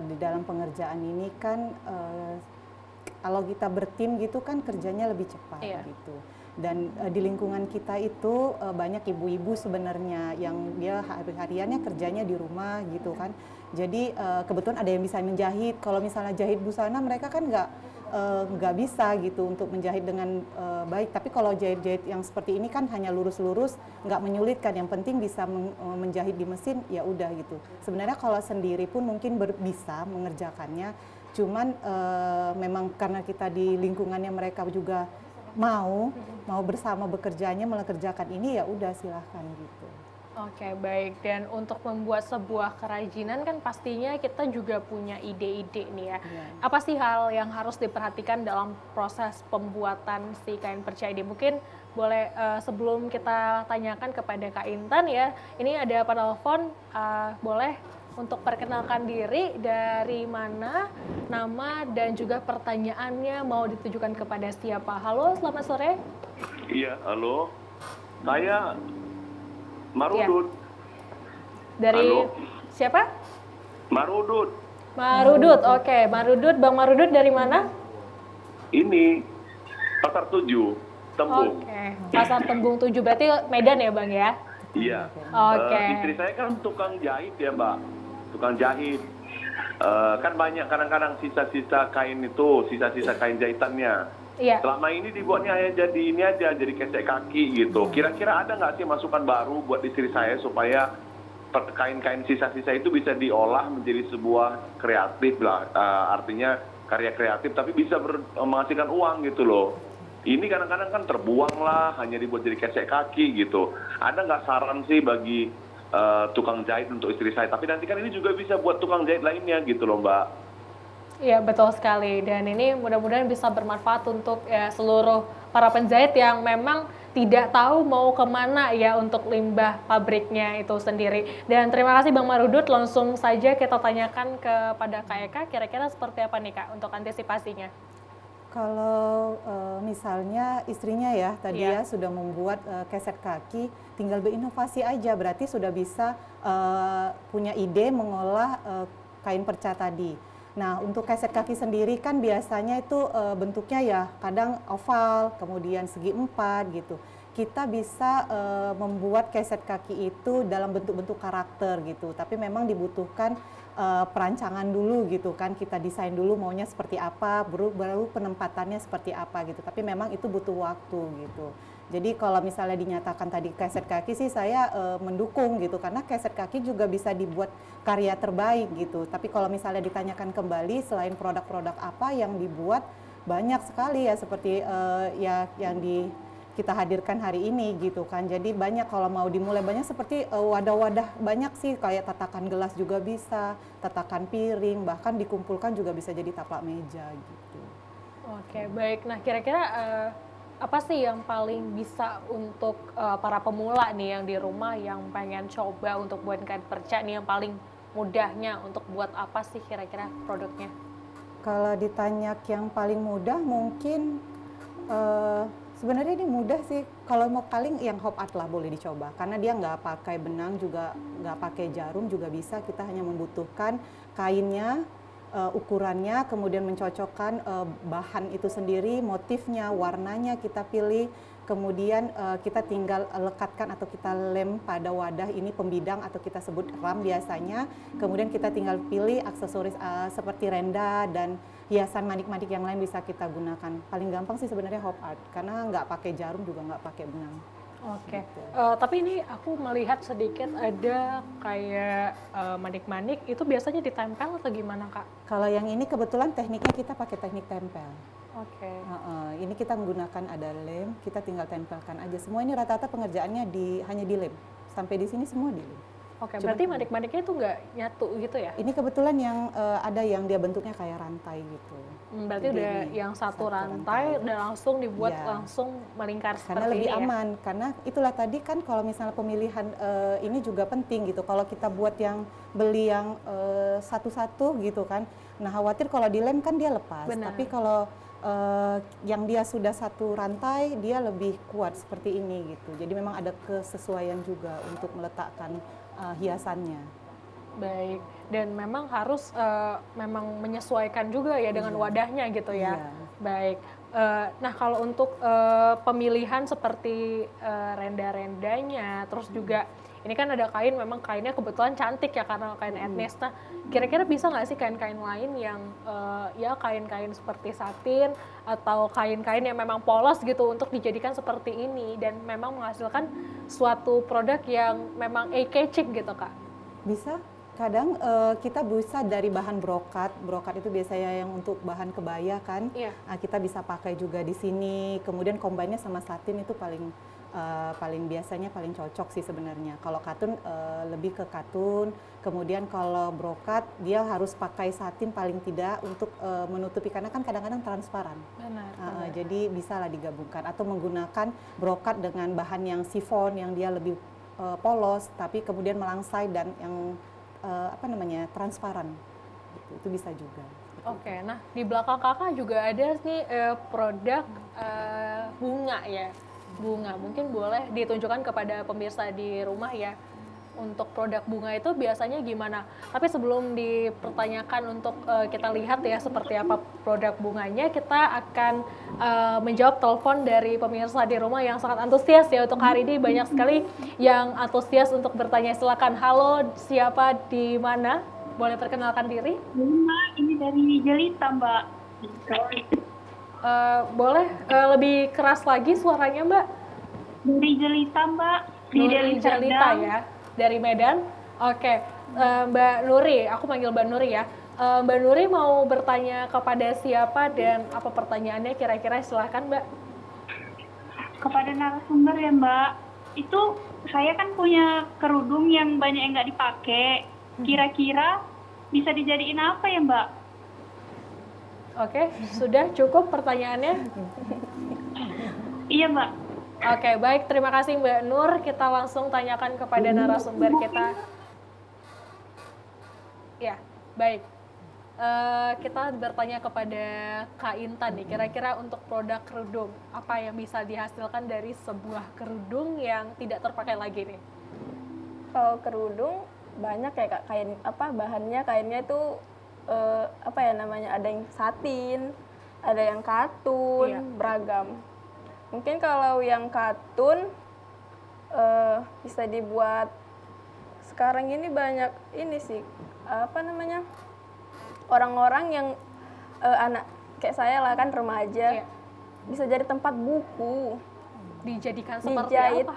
di dalam pengerjaan ini kan kalau kita bertim gitu kan kerjanya lebih cepat gitu. Dan di lingkungan kita itu banyak ibu-ibu sebenarnya yang dia hari-hariannya kerjanya di rumah gitu kan. Jadi kebetulan ada yang bisa menjahit. Kalau misalnya jahit busana mereka kan nggak bisa gitu untuk menjahit dengan baik. Tapi kalau jahit-jahit yang seperti ini kan hanya lurus-lurus, nggak menyulitkan. Yang penting bisa menjahit di mesin, ya udah gitu. Sebenarnya kalau sendiri pun mungkin bisa mengerjakannya. Cuman memang karena kita di lingkungannya mereka juga mau bersama bekerjanya mengerjakan ini, ya udah silahkan gitu. Oke, baik. Dan untuk membuat sebuah kerajinan kan pastinya kita juga punya ide-ide nih ya. Apa sih hal yang harus diperhatikan dalam proses pembuatan si kain perca ini? Mungkin boleh sebelum kita tanyakan kepada Kak Intan ya, ini ada penelpon, boleh untuk perkenalkan diri, dari mana, nama, dan juga pertanyaannya mau ditujukan kepada siapa. Halo, selamat sore. Iya, halo. Saya Marudut. Dari Halo. siapa? Marudut. Marudut, oke. Marudut, Bang Marudut dari mana? Ini Pasar 7, Tembung. Oke, Pasar Tembung 7, berarti Medan ya Bang ya? Iya. Oke. Istri saya kan tukang jahit ya Mbak, tukang jahit. Kan banyak kadang-kadang sisa-sisa kain itu, sisa-sisa kain jahitannya. Iya. Selama ini dibuatnya jadi ini aja, jadi kesek kaki gitu. Kira-kira ada nggak sih masukan baru buat istri saya supaya kain-kain sisa-sisa itu bisa diolah menjadi sebuah kreatif lah, artinya karya kreatif tapi bisa menghasilkan uang gitu loh. Ini kadang-kadang kan terbuang lah, hanya dibuat jadi kesek kaki gitu. Ada nggak saran sih bagi tukang jahit untuk istri saya? Tapi nanti kan ini juga bisa buat tukang jahit lainnya gitu loh Mbak. Iya, betul sekali. Dan ini mudah-mudahan bisa bermanfaat untuk ya, seluruh para penjahit yang memang tidak tahu mau kemana ya untuk limbah pabriknya itu sendiri. Dan terima kasih Bang Marudut, langsung saja kita tanyakan kepada Kak Eka, kira-kira seperti apa nih Kak untuk antisipasinya? Kalau misalnya istrinya ya tadi Iya. ya sudah membuat keset kaki, tinggal berinovasi aja, berarti sudah bisa punya ide mengolah kain perca tadi. Nah, untuk keset kaki sendiri kan biasanya itu bentuknya ya kadang oval, kemudian segi empat gitu. Kita bisa membuat keset kaki itu dalam bentuk-bentuk karakter gitu, tapi memang dibutuhkan perancangan dulu gitu kan, kita desain dulu maunya seperti apa, baru penempatannya seperti apa gitu. Tapi memang itu butuh waktu gitu. Jadi kalau misalnya dinyatakan tadi keset kaki sih saya mendukung gitu, karena keset kaki juga bisa dibuat karya terbaik gitu. Tapi kalau misalnya ditanyakan kembali selain produk-produk apa yang dibuat, banyak sekali ya seperti ya yang kita hadirkan hari ini gitu kan. Jadi banyak kalau mau dimulai banyak seperti wadah-wadah banyak sih, kayak tatakan gelas juga bisa, tatakan piring, bahkan dikumpulkan juga bisa jadi taplak meja gitu. Oke, baik. Nah, kira-kira apa sih yang paling bisa untuk para pemula nih yang di rumah yang pengen coba untuk buat kain perca nih, yang paling mudahnya untuk buat apa sih kira-kira produknya? Kalau ditanya yang paling mudah mungkin sebenarnya ini mudah sih. Kalau mau kaling yang hop art lah boleh dicoba, karena dia nggak pakai benang juga nggak pakai jarum juga bisa. Kita hanya membutuhkan kainnya, ukurannya, kemudian mencocokkan bahan itu sendiri, motifnya, warnanya kita pilih, kemudian kita tinggal lekatkan atau kita lem pada wadah ini pembidang atau kita sebut ram biasanya. Kemudian kita tinggal pilih aksesoris seperti renda dan hiasan manik-manik yang lain bisa kita gunakan. Paling gampang sih sebenarnya hop art, karena nggak pakai jarum juga nggak pakai benang. Oke, tapi ini aku melihat sedikit ada kayak manik-manik, itu biasanya ditempel atau gimana Kak? Kalau yang ini kebetulan tekniknya kita pakai teknik tempel. Oke. Ini kita menggunakan ada lem, kita tinggal tempelkan aja. Semua ini rata-rata pengerjaannya hanya di lem. Sampai di sini semua di lem. Oke, Cuma berarti manik-maniknya itu nggak nyatu gitu ya? ini kebetulan yang ada yang dia bentuknya kayak rantai gitu. Berarti Jadi udah ini yang satu satu rantai rantai. udah langsung dibuat Iya. langsung melingkar Karena seperti lebih ini ya? aman, karena itulah tadi kan kalau misalnya pemilihan ini juga penting gitu. Kalau kita buat yang beli yang satu-satu gitu kan, nah khawatir kalau dilem kan dia lepas. Benar. Tapi kalau yang dia sudah satu rantai, dia lebih kuat seperti ini gitu. Jadi memang ada kesesuaian juga untuk meletakkan hiasannya. Baik, dan memang harus memang menyesuaikan juga ya dengan Iya. wadahnya gitu ya. Iya. Baik, nah kalau untuk pemilihan seperti renda-rendanya, terus juga ini kan ada kain, memang kainnya kebetulan cantik ya karena kain etnis. Nah, kira-kira bisa nggak sih kain-kain lain yang ya kain-kain seperti satin atau kain-kain yang memang polos gitu untuk dijadikan seperti ini dan memang menghasilkan suatu produk yang memang eye-catching gitu Kak? Bisa, kadang kita bisa dari bahan brokat. Brokat itu biasanya yang untuk bahan kebaya kan. Iya. Nah, kita bisa pakai juga di sini. Kemudian combine-nya sama satin itu paling biasanya paling cocok sih sebenarnya. Kalau katun lebih ke katun. Kemudian kalau brokat dia harus pakai satin paling tidak untuk menutupi, karena kan kadang-kadang transparan. Benar, benar. Jadi bisa lah digabungkan atau menggunakan brokat dengan bahan yang sifon yang dia lebih polos tapi kemudian melangsai dan yang transparan. Itu bisa juga. Oke, nah di belakang kakak juga ada nih produk bunga ya, bunga. Mungkin boleh ditunjukkan kepada pemirsa di rumah ya. Untuk produk bunga itu biasanya gimana? Tapi sebelum dipertanyakan untuk kita lihat ya seperti apa produk bunganya, kita akan menjawab telepon dari pemirsa di rumah yang sangat antusias ya untuk hari ini. Banyak sekali yang antusias untuk bertanya. Silakan, halo, siapa di mana? Boleh perkenalkan diri? Mbak, ini dari Jelita, Mbak. Boleh lebih keras lagi suaranya, Mbak? Dari Jelita, Mbak. Di Nuri Deli Jelita Serdang. ya, dari Medan. Oke, Mbak Nuri, aku panggil Mbak Nuri ya. Mbak Nuri mau bertanya kepada siapa dan apa pertanyaannya kira-kira? Silahkan, Mbak. Kepada narasumber ya, Mbak. Itu saya kan punya kerudung yang banyak yang nggak dipakai. Kira-kira bisa dijadiin apa ya, Mbak? Oke, sudah cukup pertanyaannya? Iya Mbak. Oke, baik. Terima kasih Mbak Nur. Kita langsung tanyakan kepada narasumber kita. Ya, baik. Kita bertanya kepada Kak Intan nih, kira-kira untuk produk kerudung, apa yang bisa dihasilkan dari sebuah kerudung yang tidak terpakai lagi nih? Kalau kerudung banyak ya Kak, kain bahannya kainnya itu apa ya namanya, ada yang satin, ada yang katun, Iya. beragam. Mungkin kalau yang katun bisa dibuat, sekarang ini banyak ini sih, apa namanya, orang-orang yang anak kayak saya lah kan, remaja, Iya. bisa jadi tempat buku, Dijadikan seperti dijahit apa?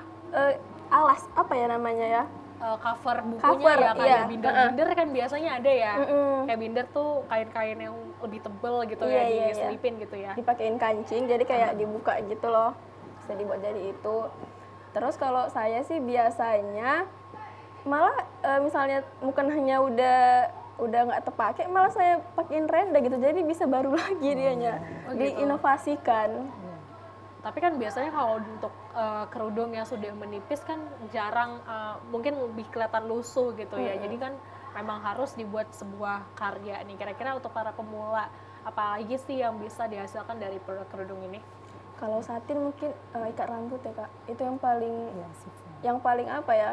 alas apa ya namanya ya, Cover bukunya Cover, ya, kayak iya. binder-binder kan biasanya ada ya. Mm-mm. Kayak binder tuh kain-kain yang lebih tebel gitu Iya, ya, iya, iya. diselipin gitu ya. dipakein kancing, jadi kayak dibuka gitu loh, bisa dibuat jadi itu. Terus kalau saya sih biasanya malah misalnya bukan hanya udah nggak terpakai, malah saya pakein renda gitu, jadi bisa baru lagi dianya, Oh, gitu. diinovasikan. Tapi kan biasanya kalau untuk kerudung yang sudah menipis kan jarang, mungkin lebih kelihatan lusuh gitu ya. Jadi kan memang harus dibuat sebuah karya nih. Kira-kira untuk para pemula, apa lagi sih yang bisa dihasilkan dari produk kerudung ini? Kalau satin mungkin ikat rambut ya Kak, itu yang paling Ya, sip. yang paling apa ya,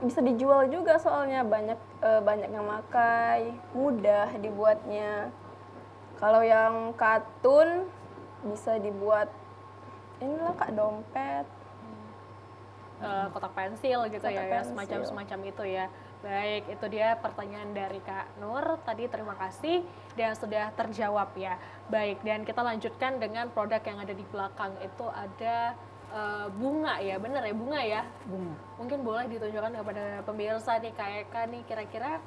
bisa dijual juga soalnya banyak yang makai, mudah dibuatnya. Kalau yang katun bisa dibuat inilah Kak, dompet. Kotak pensil gitu Kotak ya, pensil. semacam itu ya. Baik, itu dia pertanyaan dari Kak Nur. Tadi terima kasih dan sudah terjawab ya. Baik, dan kita lanjutkan dengan produk yang ada di belakang. Itu ada bunga ya, bener ya, bunga ya? Bunga. Mungkin boleh ditunjukkan kepada pemirsa nih, Kak Eka nih, kira-kira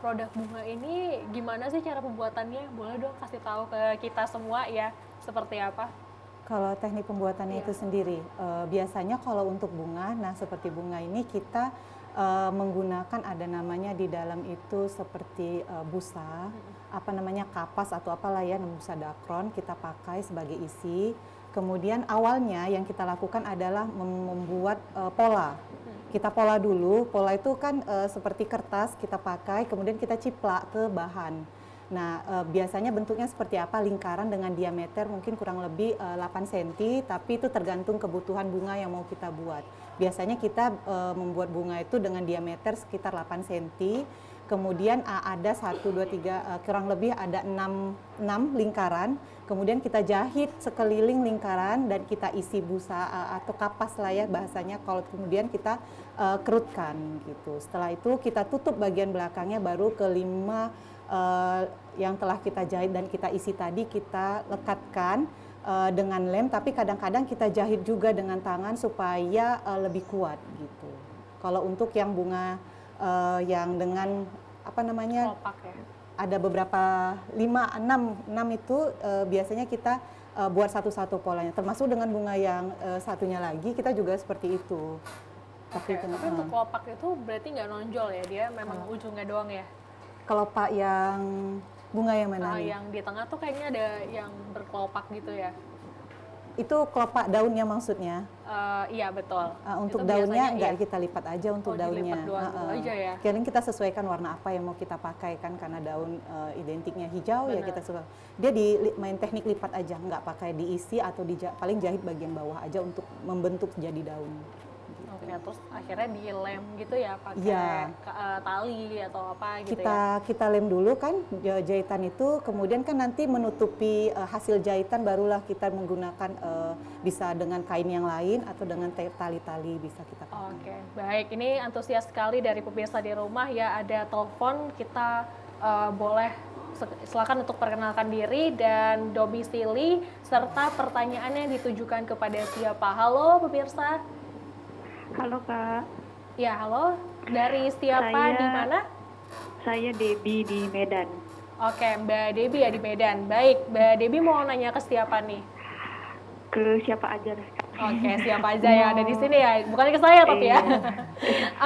produk bunga ini gimana sih cara pembuatannya? Boleh dong kasih tahu ke kita semua ya, seperti apa? Kalau teknik pembuatannya itu sendiri, biasanya kalau untuk bunga, nah seperti bunga ini kita menggunakan ada namanya di dalam itu seperti busa, apa namanya, kapas atau apalah ya, busa dakron kita pakai sebagai isi. Kemudian awalnya yang kita lakukan adalah membuat pola. Kita pola dulu, pola itu kan seperti kertas kita pakai, kemudian kita ciplak ke bahan. Nah, biasanya bentuknya seperti apa? Lingkaran dengan diameter mungkin kurang lebih 8 cm, tapi itu tergantung kebutuhan bunga yang mau kita buat. Biasanya kita membuat bunga itu dengan diameter sekitar 8 cm, kemudian ada 1, 2, 3, kurang lebih ada 6 lingkaran, kemudian kita jahit sekeliling lingkaran dan kita isi busa atau kapas lah ya bahasanya, kalau kemudian kita kerutkan gitu. Setelah itu kita tutup bagian belakangnya, baru kelima yang telah kita jahit dan kita isi tadi kita lekatkan dengan lem, tapi kadang-kadang kita jahit juga dengan tangan supaya lebih kuat gitu. Kalau untuk yang bunga yang dengan apa namanya, Kelopak ya. ada beberapa 5, 6 itu biasanya kita buat satu-satu polanya, termasuk dengan bunga yang satunya lagi kita juga seperti itu. Oke, tapi untuk kelopak itu berarti nggak nonjol ya, dia memang ujungnya doang ya? kelopak yang bunga yang mana nih? Yang di tengah tuh kayaknya ada yang berkelopak gitu ya? Itu kelopak daunnya maksudnya? Iya betul. Untuk Itu daunnya biasanya enggak, iya. kita lipat aja untuk daunnya. Dilipat doang gitu aja ya? Kalian kita sesuaikan warna apa yang mau kita pakai kan, karena daun identiknya hijau ya Benar. kita suka. Dia main teknik lipat aja, nggak pakai diisi atau paling jahit bagian bawah aja untuk membentuk jadi daun. Oke, terus akhirnya dilem gitu ya pakai Iya. tali atau apa gitu Kita lem dulu kan jahitan itu, kemudian kan nanti menutupi hasil jahitan barulah kita menggunakan bisa dengan kain yang lain atau dengan tali-tali bisa kita pakai. Oke, baik. Ini antusias sekali dari pemirsa di rumah ya. Ada telepon, kita boleh silakan untuk perkenalkan diri dan domisili serta pertanyaannya ditujukan kepada siapa. Halo pemirsa. Halo Kak, Ya, halo. Dari siapa, Saya- di mana? saya Debbie di Medan. Oke, Mbak Debbie ya di Medan. Baik, Mbak Debbie mau nanya ke siapa nih? Ke siapa aja lah Kak. Oke, siapa aja yang ada di sini ya. Bukan ke saya tapi ya.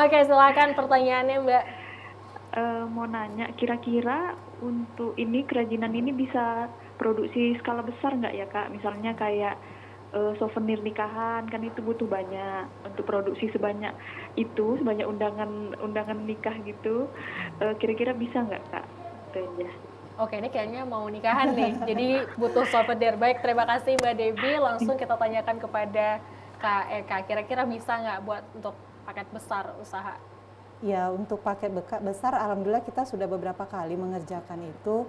Oke, silakan pertanyaannya Mbak. mau nanya, kira-kira untuk ini kerajinan ini bisa produksi skala besar nggak ya Kak? Misalnya kayak souvenir nikahan, kan itu butuh banyak untuk produksi sebanyak itu, sebanyak undangan nikah gitu. Kira-kira bisa nggak Kak? Itu aja. Oke, ini kayaknya mau nikahan nih, jadi butuh souvenir. Baik, terima kasih Mbak Debbie. Langsung kita tanyakan kepada Kak Eka, kira-kira bisa nggak buat untuk paket besar usaha? Ya, untuk paket besar, alhamdulillah kita sudah beberapa kali mengerjakan itu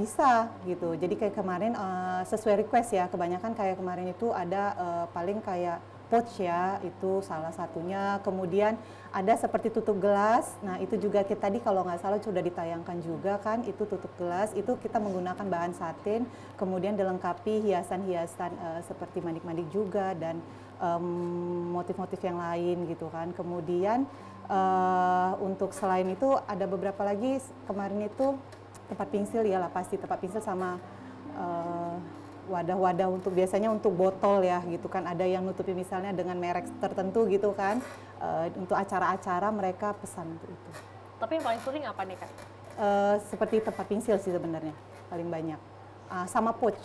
bisa gitu. Jadi kayak kemarin sesuai request ya, kebanyakan kayak kemarin itu ada paling kayak pouch ya, itu salah satunya. Kemudian ada seperti tutup gelas, nah itu juga kita tadi kalau nggak salah sudah ditayangkan juga kan, itu tutup gelas, itu kita menggunakan bahan satin, kemudian dilengkapi hiasan-hiasan seperti manik-manik juga dan motif-motif yang lain gitu kan. Kemudian untuk selain itu ada beberapa lagi kemarin itu tempat pensil ya lah pasti tempat pensil sama wadah-wadah untuk biasanya untuk botol ya gitu kan, ada yang nutupi misalnya dengan merek tertentu gitu kan, untuk acara-acara mereka pesan untuk itu. Tapi yang paling sering apa nih Kak? Seperti tempat pensil sih sebenarnya paling banyak, sama pouch.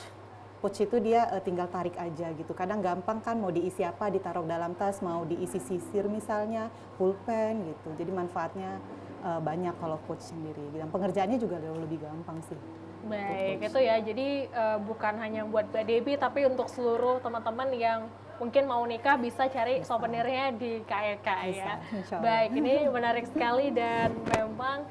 Pouch itu dia tinggal tarik aja gitu. Kadang gampang kan, mau diisi apa, ditaruh dalam tas, mau diisi sisir misalnya, pulpen gitu. Jadi manfaatnya banyak kalau pouch sendiri. Dan pengerjaannya juga jauh lebih gampang sih. Baik, itu ya. Jadi bukan hanya buat Mbak Debbie, tapi untuk seluruh teman-teman yang mungkin mau nikah bisa cari souvenirnya di KEK ya. Baik, ini menarik sekali dan memang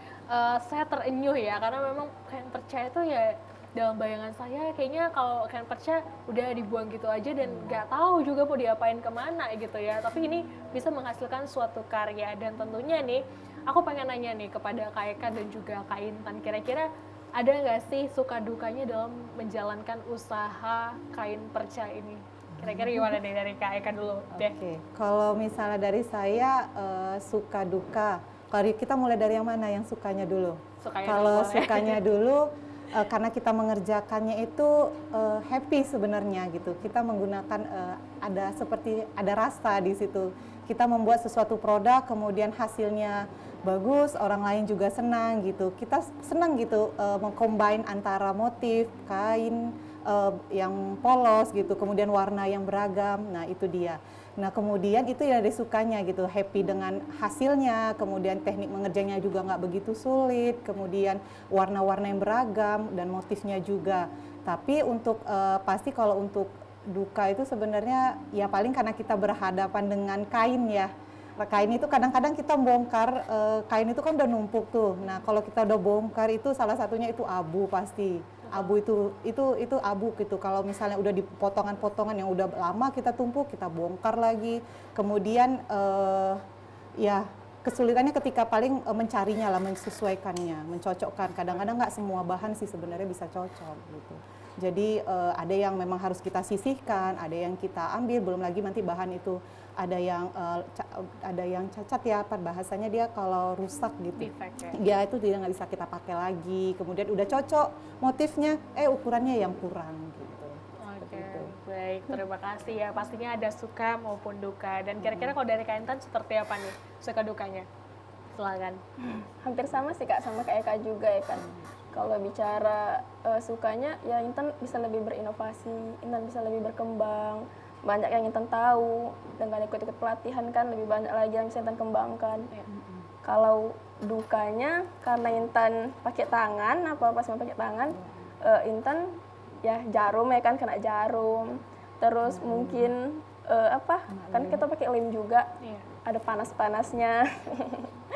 saya terenyuh ya, karena memang kain perca itu ya dalam bayangan saya kayaknya kalau kain perca udah dibuang gitu aja dan nggak tahu juga mau diapain kemana gitu ya. Tapi ini bisa menghasilkan suatu karya dan tentunya nih aku pengen nanya nih kepada Kak Eka dan juga Kak Intan, kira-kira ada nggak sih suka dukanya dalam menjalankan usaha kain perca ini? Kira-kira gimana nih dari Kak Eka dulu deh? Oke, kalau misalnya dari saya suka duka, kalau kita mulai dari yang mana, yang sukanya dulu? Kalau sukanya dulu, karena kita mengerjakannya itu happy sebenarnya gitu. Kita menggunakan ada rasa di situ. Kita membuat sesuatu produk, kemudian hasilnya bagus, orang lain juga senang gitu. Kita senang gitu mengcombine antara motif kain yang polos gitu, kemudian warna yang beragam. Nah itu dia. Nah kemudian itu ya dari sukanya gitu, happy dengan hasilnya, kemudian teknik mengerjanya juga nggak begitu sulit, kemudian warna-warna yang beragam dan motifnya juga. Tapi untuk pasti kalau untuk duka itu sebenarnya ya paling karena kita berhadapan dengan kain ya. Kain itu kadang-kadang kita bongkar, kain itu kan udah numpuk tuh. Nah kalau kita udah bongkar itu salah satunya itu abu pasti. Abu itu abu gitu. Kalau misalnya udah di potongan-potongan yang udah lama kita tumpuk, kita bongkar lagi. Kemudian ya kesulitannya ketika paling mencarinya lah, mensesuaikannya, mencocokkan. Kadang-kadang nggak semua bahan sih sebenarnya bisa cocok gitu. Jadi ada yang memang harus kita sisihkan, ada yang kita ambil, belum lagi nanti bahan itu ada yang cacat ya, bahasanya dia kalau rusak gitu. Defect, ya itu dia nggak bisa kita pakai lagi. Kemudian udah cocok motifnya, ukurannya yang kurang gitu. Oke, baik, terima kasih ya. Pastinya ada suka maupun duka. Dan kira-kira kalau dari Kak Intan seperti apa nih suka dukanya? Silakan. Hampir sama sih Kak, sama kayak Kak juga ya kan. Kalau bicara sukanya, ya Intan bisa lebih berinovasi, Intan bisa lebih berkembang, banyak yang Intan tahu, dengan ikut-ikut pelatihan kan lebih banyak lagi yang bisa Intan kembangkan. Kalau dukanya, karena Intan pakai tangan, apa-apa semua pakai tangan, Intan ya jarum ya kan, kena jarum, terus mungkin kan kita pakai lem juga, ada panas-panasnya.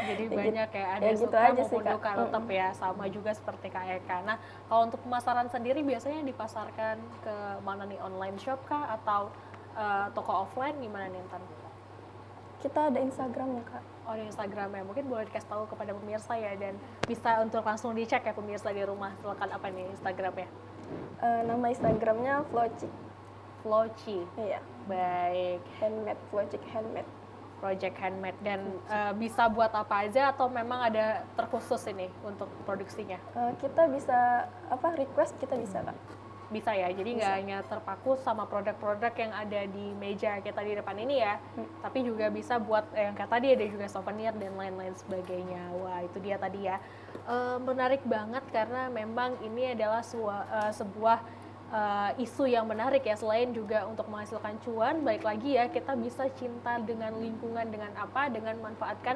Jadi banyak ya, ada ya gitu suka aja maupun sih, duka tetap ya, sama juga seperti Kak Eka. Nah, kalau untuk pemasaran sendiri biasanya dipasarkan ke mana nih, online shop kah atau toko offline, gimana nih Intan? Kita ada Instagramnya Kak. Oh, ada Instagramnya, mungkin boleh dikasih tahu kepada pemirsa ya, dan bisa untuk langsung dicek ya pemirsa di rumah. Silakan, apa nih Instagramnya? Nama Instagramnya Flowchic. Flowchic. Iya. Baik. Handmade, Flowchic handmade. Project handmade, dan bisa buat apa aja atau memang ada terkhusus ini untuk produksinya? Kita bisa request, kita bisa Kak. bisa ya, jadi nggak hanya terpaku sama produk-produk yang ada di meja kita di depan ini ya, tapi juga bisa buat yang kayak tadi ada juga souvenir dan lain-lain sebagainya. Wah itu dia tadi ya. Menarik banget karena memang ini adalah sebuah isu yang menarik ya, selain juga untuk menghasilkan cuan, baik lagi ya kita bisa cinta dengan lingkungan dengan apa, dengan manfaatkan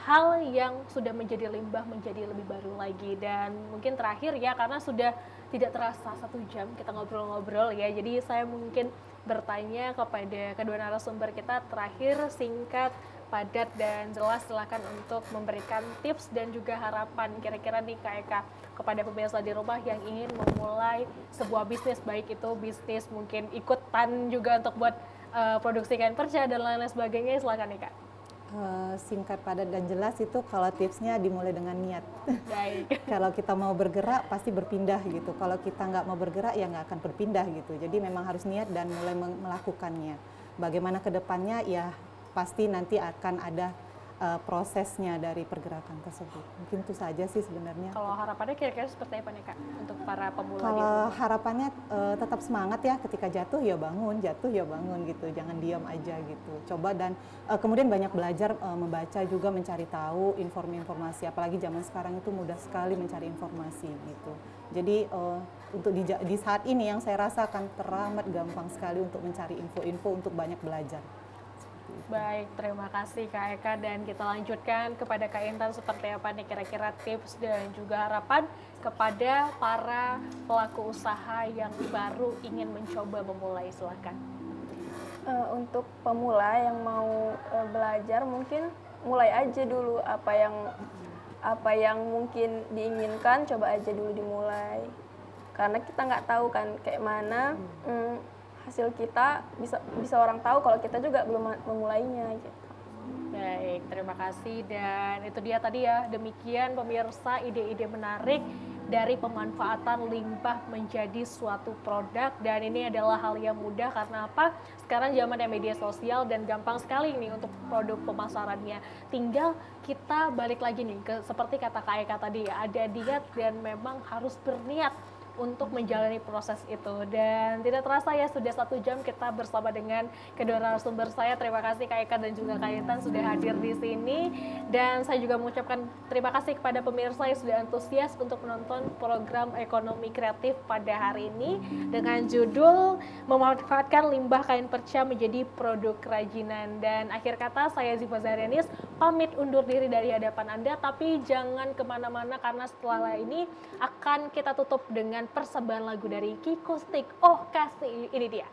hal yang sudah menjadi limbah menjadi lebih baru lagi. Dan mungkin terakhir ya, karena sudah tidak terasa 1 jam kita ngobrol-ngobrol ya, jadi saya mungkin bertanya kepada kedua narasumber kita terakhir, singkat, padat, dan jelas, silakan untuk memberikan tips dan juga harapan kira-kira nih Kak Eka kepada pemirsa di rumah yang ingin memulai sebuah bisnis, baik itu bisnis mungkin ikutan juga untuk buat produksi kain perca dan lain-lain sebagainya. Silakan nih Kak. Singkat, padat, dan jelas itu kalau tipsnya dimulai dengan niat. Baik. Kalau kita mau bergerak pasti berpindah gitu. Kalau kita nggak mau bergerak ya nggak akan berpindah gitu. Jadi memang harus niat dan mulai melakukannya. Bagaimana ke depannya ya pasti nanti akan ada prosesnya dari pergerakan tersebut. Mungkin itu saja sih sebenarnya. Kalau harapannya kira-kira seperti apa nih Kak untuk para pemula di Kalau rumah? harapannya tetap semangat ya, ketika jatuh ya bangun gitu, jangan diam aja gitu. Coba dan kemudian banyak belajar, membaca juga, mencari tahu informasi, apalagi zaman sekarang itu mudah sekali mencari informasi gitu. Jadi untuk di saat ini yang saya rasa akan teramat gampang sekali untuk mencari info-info untuk banyak belajar. Baik, terima kasih Kak Eka, dan kita lanjutkan kepada Kak Intan, seperti apa nih kira-kira tips dan juga harapan kepada para pelaku usaha yang baru ingin mencoba memulai, silakan. Untuk pemula yang mau belajar mungkin mulai aja dulu, apa yang mungkin diinginkan coba aja dulu dimulai, karena kita nggak tahu kan kayak mana hasil kita, bisa orang tahu kalau kita juga belum memulainya gitu. Baik, terima kasih, dan itu dia tadi ya, demikian pemirsa ide-ide menarik dari pemanfaatan limbah menjadi suatu produk. Dan ini adalah hal yang mudah karena apa? Sekarang zamannya media sosial dan gampang sekali nih untuk produk pemasarannya. Tinggal kita balik lagi nih ke seperti kata Kak Eka tadi ya, ada niat dan memang harus berniat untuk menjalani proses itu. Dan tidak terasa ya, sudah 1 jam kita bersama dengan kedua narasumber saya. Terima kasih Kak Eka dan juga Kak Intan sudah hadir di sini. Dan saya juga mengucapkan terima kasih kepada pemirsa yang sudah antusias untuk menonton program Ekonomi Kreatif pada hari ini dengan judul memanfaatkan limbah kain perca menjadi produk kerajinan. Dan akhir kata, saya Ziva Zahrianis pamit undur diri dari hadapan Anda, tapi jangan kemana-mana karena setelah ini akan kita tutup dengan persembahan lagu dari Kiko Stick. Oh kasih, ini dia.